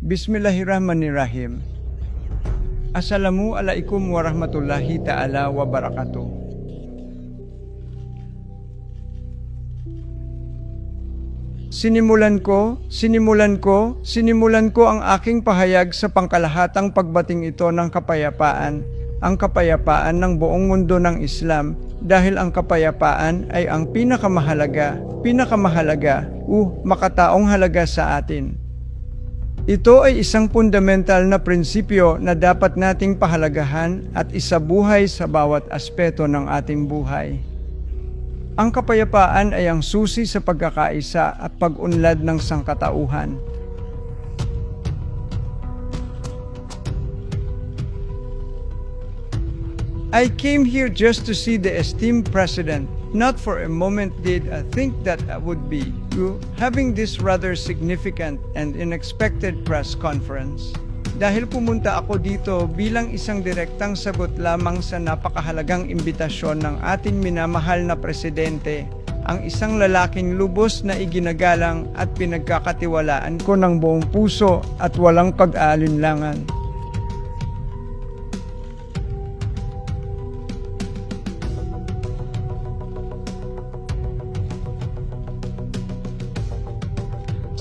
Bismillahirrahmanirrahim. Assalamualaikum warahmatullahi ta'ala wabarakatuh. Sinimulan ko ang aking pahayag sa pangkalahatang pagbating ito ng kapayapaan, ang kapayapaan ng buong mundo ng Islam, dahil ang kapayapaan ay ang makataong halaga sa atin. Ito ay isang fundamental na prinsipyo na dapat nating pahalagahan at isabuhay sa bawat aspeto ng ating buhay. Ang kapayapaan ay ang susi sa pagkakaisa at pag-unlad ng sangkatauhan. I came here just to see the esteemed President. Not for a moment did I think that I would be having this rather significant and unexpected press conference. Dahil pumunta ako dito bilang isang direktang sagot lamang sa napakahalagang imbitasyon ng ating minamahal na presidente, ang isang lalaking lubos na iginagalang at pinagkakatiwalaan ko ng buong puso at walang pag-aalinlangan.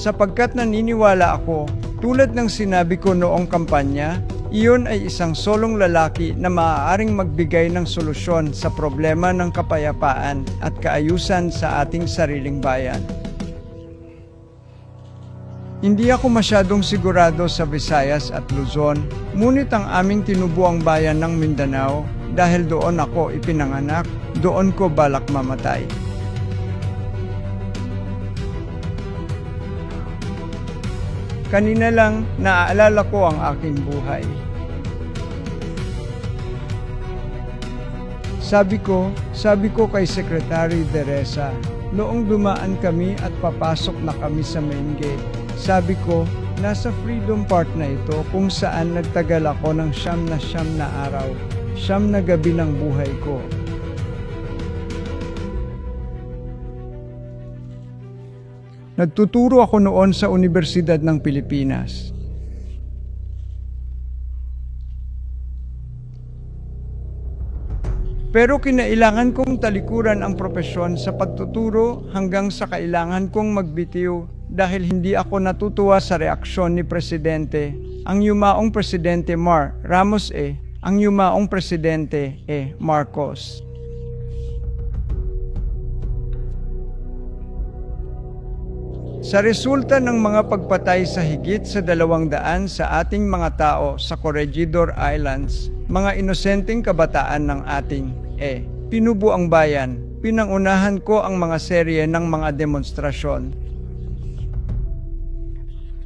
Sapagkat naniniwala ako, tulad ng sinabi ko noong kampanya, iyon ay isang solong lalaki na maaaring magbigay ng solusyon sa problema ng kapayapaan at kaayusan sa ating sariling bayan. Hindi ako masyadong sigurado sa Visayas at Luzon, ngunit ang aming tinubuang bayan ng Mindanao, dahil doon ako ipinanganak, doon ko balak mamatay. Kanina lang naaalala ko ang aking buhay. Sabi ko kay Secretary Teresa, noong dumaan kami at papasok na kami sa main gate, sabi ko, nasa Freedom Park na ito kung saan nagtagal ako ng siyam na araw, 9 na gabi ng buhay ko. Nagtuturo ako noon sa Universidad ng Pilipinas. Pero kinailangan kong talikuran ang propesyon sa pagtuturo hanggang sa kailangan kong magbitiw dahil hindi ako natutuwa sa reaksyon ni Presidente, ang yumaong Presidente ang yumaong Presidente Marcos. Sa resulta ng mga pagpatay sa higit sa 200 sa ating mga tao sa Corregidor Islands, mga inosenteng kabataan ng ating pinubuang bayan, pinangunahan ko ang mga serye ng mga demonstrasyon.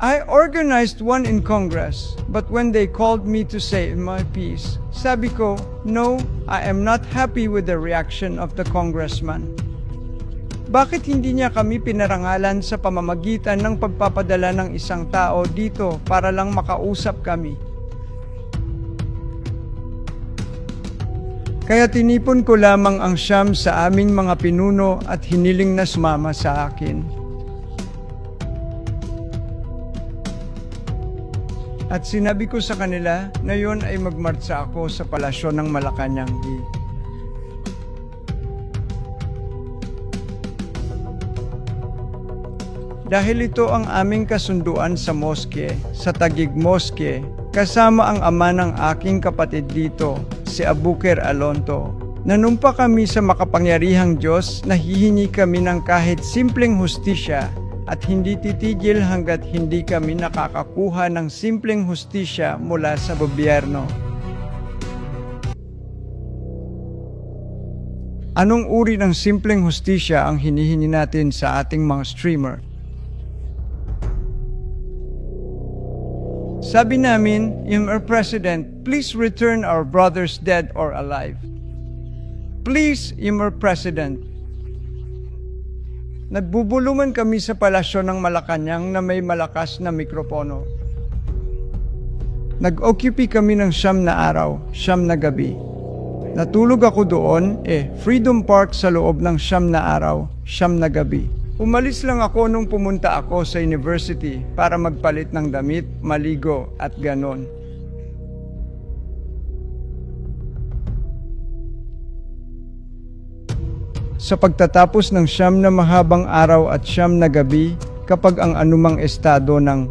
I organized one in Congress, but when they called me to say my piece, sabi ko, no, I am not happy with the reaction of the congressman. Bakit hindi niya kami pinarangalan sa pamamagitan ng pagpapadala ng isang tao dito para lang makausap kami? Kaya tinipon ko lamang ang 9 sa aming mga pinuno at hiniling na sumama sa akin. At sinabi ko sa kanila na yon ay magmartsa ako sa palasyo ng Malacanang. Dahil ito ang aming kasunduan sa moske, sa Taguig Moske, kasama ang ama ng aking kapatid dito, si Abuker Alonto. Nanumpa kami sa makapangyarihang Diyos na hihingi kami ng kahit simpleng hustisya at hindi titigil hanggat hindi kami nakakakuha ng simpleng hustisya mula sa gobyerno. Anong uri ng simpleng hustisya ang hinihingi natin sa ating mga streamer? Sabi namin, Mr. President, please return our brothers dead or alive. Please, Mr. President. Nagbubulungan kami sa palasyo ng Malacanang na may malakas na mikropono. Nag-occupy kami ng 9 na araw, 9 na gabi. Natulog ako doon, Freedom Park sa loob ng 9 na araw, 9 na gabi. Umalis lang ako nung pumunta ako sa university para magpalit ng damit, maligo at ganon. Sa pagtatapos ng 9 na mahabang araw at 9 na gabi, kapag ang anumang estado ng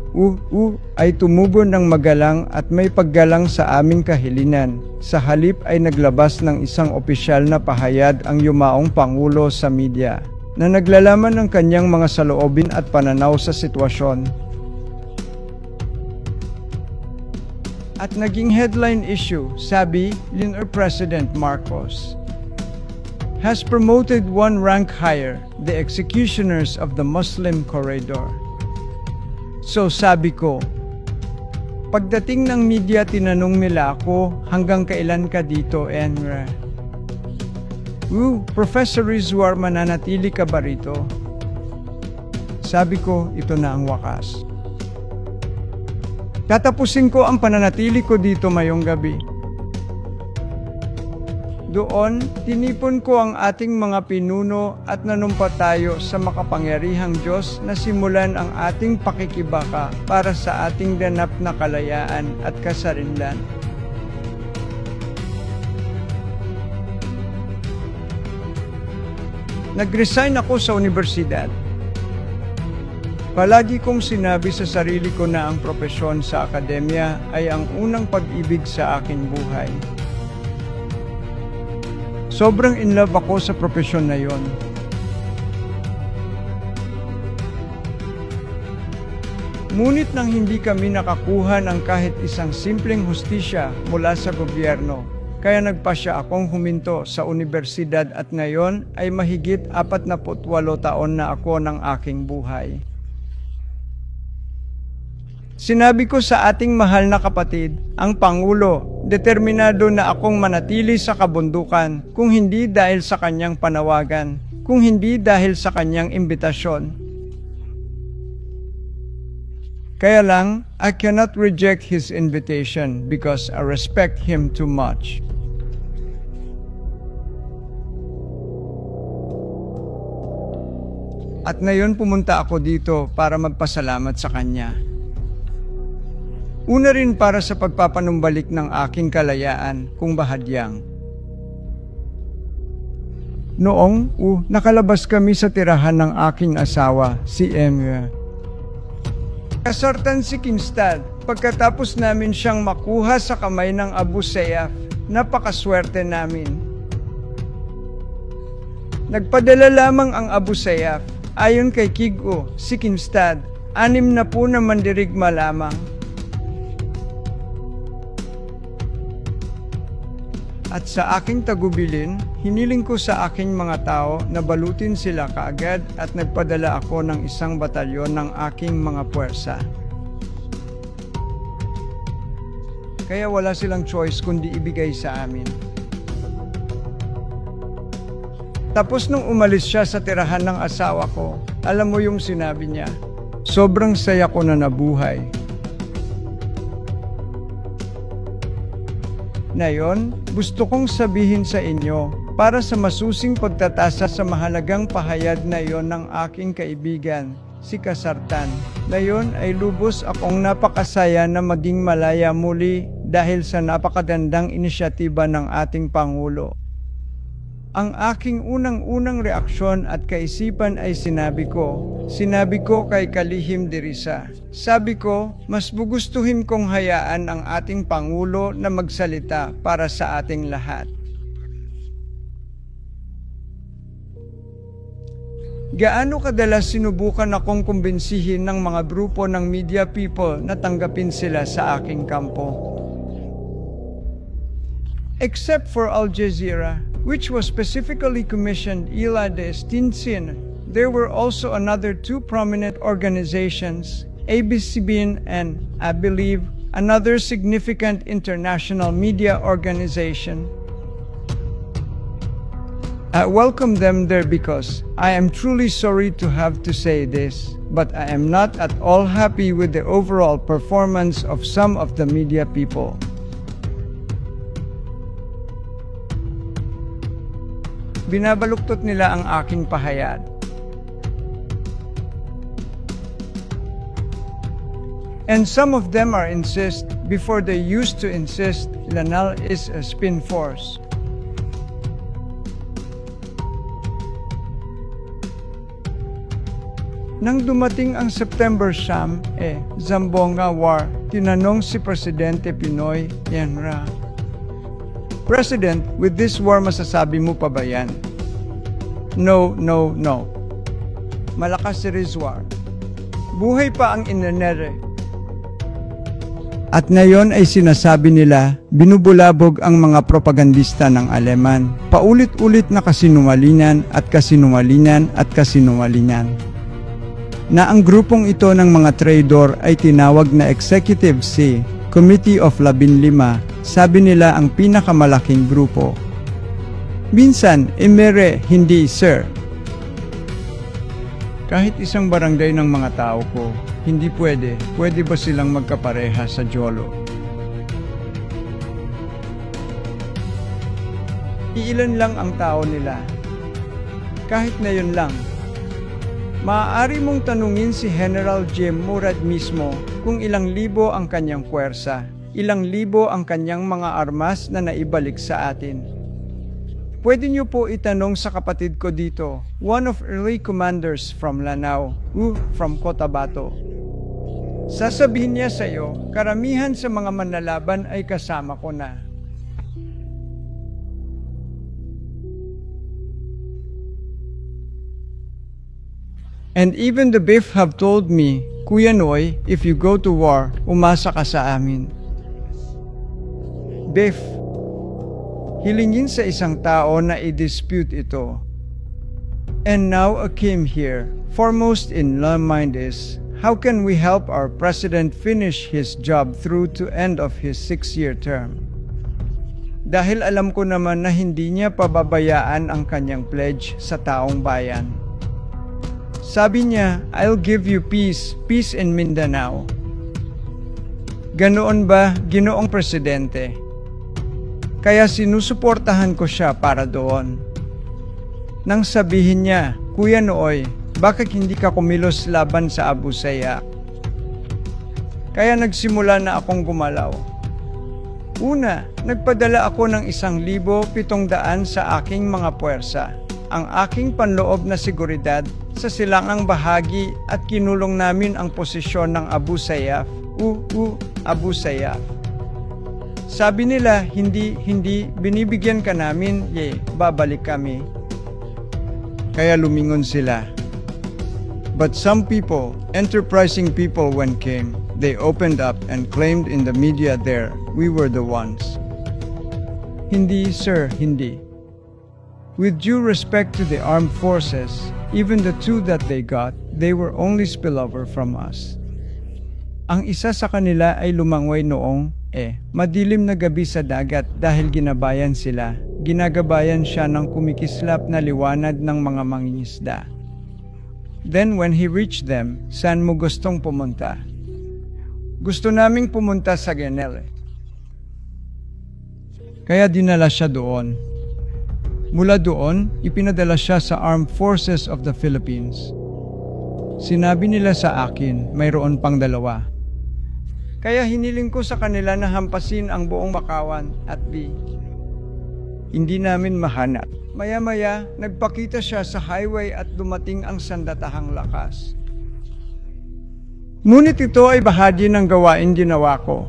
ay tumubo ng magalang at may paggalang sa aming kahilinan, sa halip ay naglabas ng isang opisyal na pahayag ang yumaong Pangulo sa media, na naglalaman ng kanyang mga saloobin at pananaw sa sitwasyon. At naging headline issue, sabi, Linear President Marcos has promoted one rank higher, the executioners of the Muslim corridor. So sabi ko, pagdating ng media tinanong nila ako, hanggang kailan ka dito, Enra? Professor Rizwar, mananatili ka ba rito? Sabi ko, ito na ang wakas. Tatapusin ko ang pananatili ko dito mayong gabi. Doon, tinipon ko ang ating mga pinuno at nanumpa tayo sa makapangyarihang Diyos na simulan ang ating pakikibaka para sa ating ganap na kalayaan at kasarinlan. Nag-resign ako sa universidad. Palagi kong sinabi sa sarili ko na ang propesyon sa akademya ay ang unang pag-ibig sa aking buhay. Sobrang in love ako sa propesyon na yon. Ngunit nang hindi kami nakakuha ng kahit isang simpleng hustisya mula sa gobyerno, kaya nagpasya akong huminto sa universidad at ngayon ay mahigit 48 taon na ako ng aking buhay. Sinabi ko sa ating mahal na kapatid, ang Pangulo, determinado na akong manatili sa kabundukan kung hindi dahil sa kanyang panawagan, kung hindi dahil sa kanyang imbitasyon. Kaya lang, I cannot reject his invitation because I respect him too much. At ngayon pumunta ako dito para magpasalamat sa kanya. Una rin para sa pagpapanumbalik ng aking kalayaan kung bahadyang. Noong nakalabas kami sa tirahan ng aking asawa, si Emre. Kasartan si Kinstad, pagkatapos namin siyang makuha sa kamay ng Abu Sayyaf, napakaswerte namin. Nagpadala lamang ang Abu Sayyaf, ayon kay Kigo, si Kinstad, 6 na po na mandirigma lamang. At sa aking tagubilin, hiniling ko sa aking mga tao na balutin sila kaagad at nagpadala ako ng isang batalyon ng aking mga puwersa. Kaya wala silang choice kundi ibigay sa amin. Tapos nung umalis siya sa tirahan ng asawa ko, alam mo yung sinabi niya, sobrang saya ko na nabuhay. Ngayon, gusto kong sabihin sa inyo, para sa masusing pagtatasa sa mahalagang pahayag na iyon ng aking kaibigan, si Kasartan. Ngayon ay lubos akong napakasaya na maging malaya muli dahil sa napakagandang inisyatiba ng ating Pangulo. Ang aking unang-unang reaksyon at kaisipan ay sinabi ko kay Kalihim Dirisa. Sabi ko, mas gugustuhin kong hayaan ang ating Pangulo na magsalita para sa ating lahat. Gaano kadalas sinubukan akong kumbinsihin ng mga grupo ng media people na tanggapin sila sa aking kampo. Except for Al Jazeera, which was specifically commissioned Ila de Estinsin, there were also another 2 prominent organizations, ABCBN and, I believe, another significant international media organization. I welcome them there because I am truly sorry to have to say this, but I am not at all happy with the overall performance of some of the media people. Binabaluktot nila ang aking pahayag. And some of them are insist, before they used to insist, Lanao is a spin force. Nang dumating ang September Siyam, Zamboanga War, tinanong si Presidente Pinoy Yenra, President, with this war masasabi mo pa ba yan? No, no, no. Malakas si Rizwar. Buhay pa ang Inanere. At ngayon ay sinasabi nila, binubulabog ang mga propagandista ng Aleman. Paulit-ulit na kasinungalingan at kasinungalingan at kasinungalingan. Na ang grupong ito ng mga traidor ay tinawag na Executive C, Committee of 15, sabi nila ang pinakamalaking grupo. Minsan, mere, hindi sir. Kahit isang barangay ng mga tao ko, hindi pwede ba silang magkapareha sa Jolo? Iilan lang ang tao nila. Kahit na yun lang. Maaari mong tanungin si General J. Murad mismo kung ilang libo ang kanyang puwersa, ilang libo ang kanyang mga armas na naibalik sa atin. Pwede niyo po itanong sa kapatid ko dito, one of early commanders from Lanao, from Cotabato. Sasabihin niya sa iyo, karamihan sa mga manlalaban ay kasama ko na. And even the Biff have told me, Kuya Noy, if you go to war, umasa ka sa amin. Biff, hilingin sa isang tao na i-dispute ito. And now I came here. Foremost in my mind is, how can we help our president finish his job through to end of his 6-year term? Dahil alam ko naman na hindi niya pababayaan ang kanyang pledge sa taong bayan. Sabi niya, I'll give you peace, peace in Mindanao. Ganoon ba, Ginoong Presidente? Kaya sinusuportahan ko siya para doon. Nang sabihin niya, Kuya Nooy, bakit hindi ka kumilos laban sa Abu Sayyaf? Kaya nagsimula na akong gumalaw. Una, nagpadala ako ng 1,700 sa aking mga puwersa, ang aking panloob na seguridad sa silangang bahagi at kinulong namin ang posisyon ng Abu Sayyaf, Abu Sayyaf. Sabi nila, hindi, binibigyan ka namin, babalik kami. Kaya lumingon sila. But some people, enterprising people when came, they opened up and claimed in the media there, we were the ones. Hindi, sir, hindi. With due respect to the armed forces, even the 2 that they got, they were only spillover from us. Ang isa sa kanila ay lumangoy noong, madilim na gabi sa dagat dahil ginabayan sila. Ginagabayan siya ng kumikislap na liwanag ng mga mangingisda. Then when he reached them, saan mo gustong pumunta? Gusto naming pumunta sa Genele. Kaya dinala siya doon. Mula doon, ipinadala siya sa Armed Forces of the Philippines. Sinabi nila sa akin, mayroon pang 2. Kaya hiniling ko sa kanila na hampasin ang buong Bakawan at B. Hindi namin mahanap. Maya-maya, nagpakita siya sa highway at dumating ang sandatahang lakas. Ngunit ito ay bahagi ng gawain ginawa ko.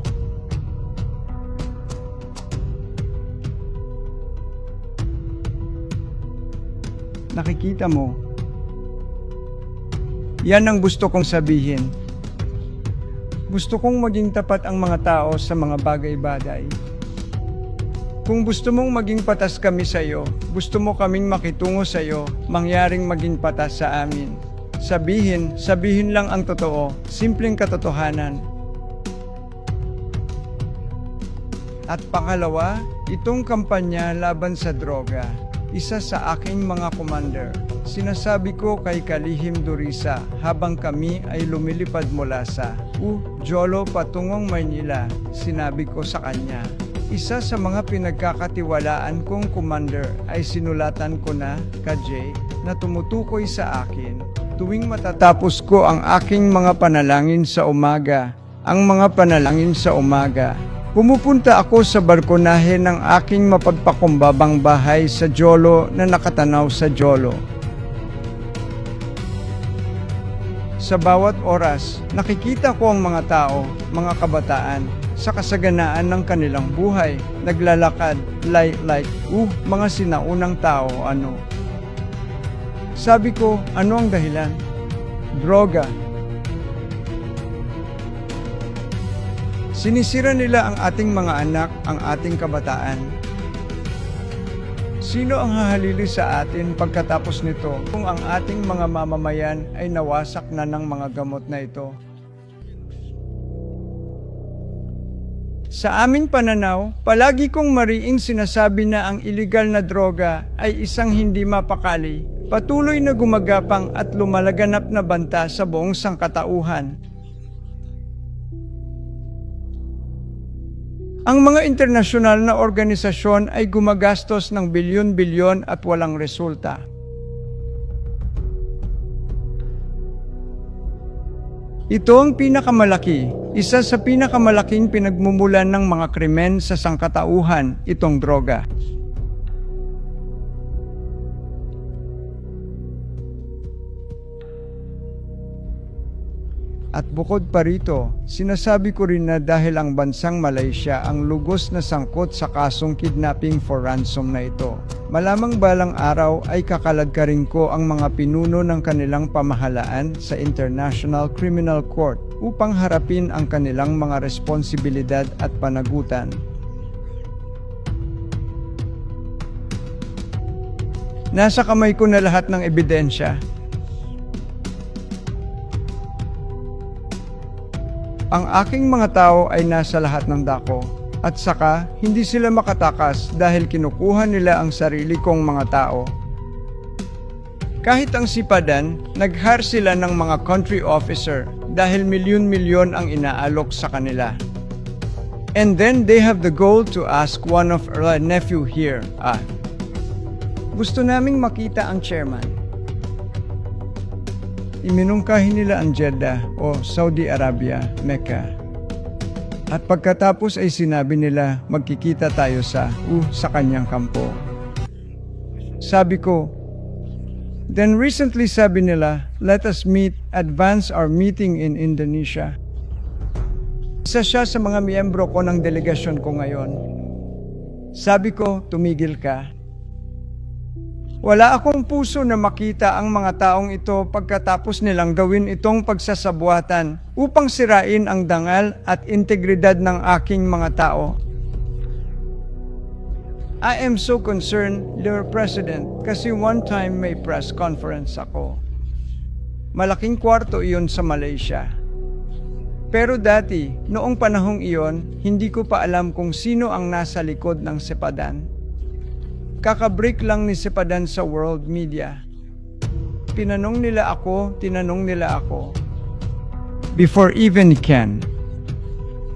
Nakikita mo? Yan ang gusto kong sabihin. Gusto kong maging tapat ang mga tao sa mga bagay-bagay. Kung gusto mong maging patas kami sa iyo, gusto mo kaming makitungo sa iyo, mangyaring maging patas sa amin. Sabihin lang ang totoo, simpleng katotohanan. At pangalawa, itong kampanya laban sa droga. Isa sa aking mga commander. Sinasabi ko kay Kalihim Durisa habang kami ay lumilipad mula sa Jolo patungong Maynila, sinabi ko sa kanya. Isa sa mga pinagkakatiwalaan kong commander ay sinulatan ko na, Kajay, na tumutukoy sa akin. Tuwing matatapos ko ang aking mga panalangin sa umaga, ang mga panalangin sa umaga. Pumupunta ako sa balkonahe ng aking mapagpakumbabang bahay sa Jolo na nakatanaw sa Jolo. Sa bawat oras, nakikita ko ang mga tao, mga kabataan, sa kasaganaan ng kanilang buhay, naglalakad, mga sinaunang tao, ano. Sabi ko, ano ang dahilan? Droga. Sinisira nila ang ating mga anak, ang ating kabataan. Sino ang hahalili sa atin pagkatapos nito kung ang ating mga mamamayan ay nawasak na ng mga gamot na ito? Sa aming pananaw, palagi kong mariing sinasabi na ang iligal na droga ay isang hindi mapakali, patuloy na gumagapang at lumalaganap na banta sa buong sangkatauhan. Ang mga internasyonal na organisasyon ay gumagastos ng bilyon-bilyon at walang resulta. Ito ang isa sa pinakamalaking pinagmumulan ng mga krimen sa sangkatauhan, itong droga. At bukod pa rito, sinasabi ko rin na dahil ang bansang Malaysia ang lugos na sangkot sa kasong kidnapping for ransom na ito, malamang balang araw ay kakaladkarin ko ang mga pinuno ng kanilang pamahalaan sa International Criminal Court upang harapin ang kanilang mga responsibilidad at panagutan. Nasa kamay ko na lahat ng ebidensya. Ang aking mga tao ay nasa lahat ng dako, at saka hindi sila makatakas dahil kinukuha nila ang sarili kong mga tao. Kahit ang sipadan, nag-hire sila ng mga country officer dahil milyon-milyon ang inaalok sa kanila. And then they have the goal to ask one of our nephew here, gusto naming makita ang chairman. Iminungkahi nila ang Jeddah o Saudi Arabia, Mecca. At pagkatapos ay sinabi nila magkikita tayo sa kanyang kampo. Sabi ko, then recently sabi nila, let us advance our meeting in Indonesia. Isa siya sa mga miyembro ko ng delegasyon ko ngayon. Sabi ko, tumigil ka. Wala akong puso na makita ang mga taong ito pagkatapos nilang gawin itong pagsasabuatan upang sirain ang dangal at integridad ng aking mga tao. I am so concerned, Dear President, kasi one time may press conference ako. Malaking kwarto iyon sa Malaysia. Pero dati, noong panahong iyon, hindi ko pa alam kung sino ang nasa likod ng sepadan. Kakabreak lang ni Sepadan sa world media. Tinanong nila ako. Before even can,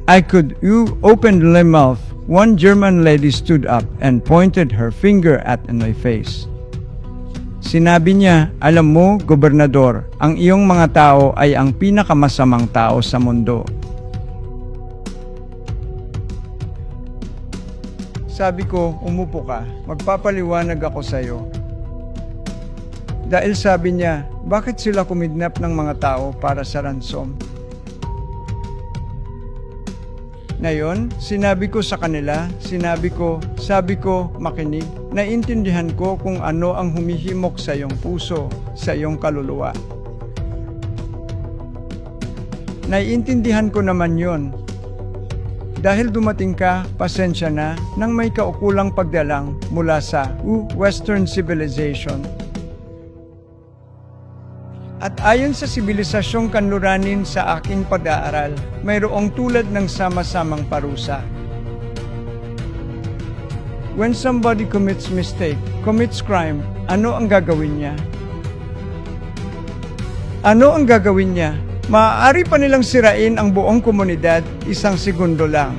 I could open my mouth. One German lady stood up and pointed her finger at my face. Sinabi niya, alam mo, gobernador, ang iyong mga tao ay ang pinakamasamang tao sa mundo. Sabi ko, umupo ka, magpapaliwanag ako sa iyo. Dahil sabi niya, bakit sila kumidnap ng mga tao para sa ransom? Ngayon, sinabi ko sa kanila, sabi ko, makinig, naiintindihan ko kung ano ang humihimok sa iyong puso, sa iyong kaluluwa. Naiintindihan ko naman yon. Dahil dumating ka, pasensya na, nang may kaukulang pagdalang mula sa Western civilization. At ayon sa sibilisasyong kanluranin sa aking pag-aaral, mayroong tulad ng sama-samang parusa. When somebody commits crime, ano ang gagawin niya? Maaari pa nilang sirain ang buong komunidad isang segundo lang.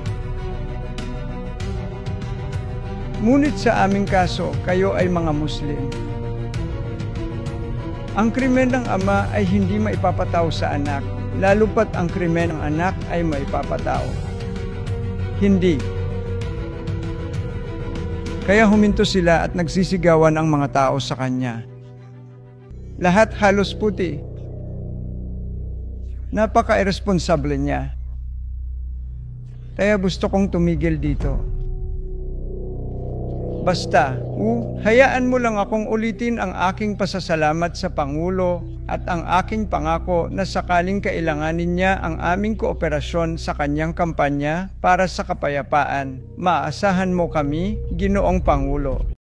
Ngunit sa aming kaso, kayo ay mga Muslim. Ang krimen ng ama ay hindi maipapataw sa anak, lalo pat ang krimen ng anak ay may papatao. Hindi. Kaya huminto sila at nagsisigawan ang mga tao sa kanya. Lahat halos puti. Napaka-irresponsable niya. Kaya gusto kong tumigil dito. Basta, hayaan mo lang akong ulitin ang aking pasasalamat sa Pangulo at ang aking pangako na sakaling kailanganin niya ang aming kooperasyon sa kanyang kampanya para sa kapayapaan. Maaasahan mo kami, Ginoong Pangulo.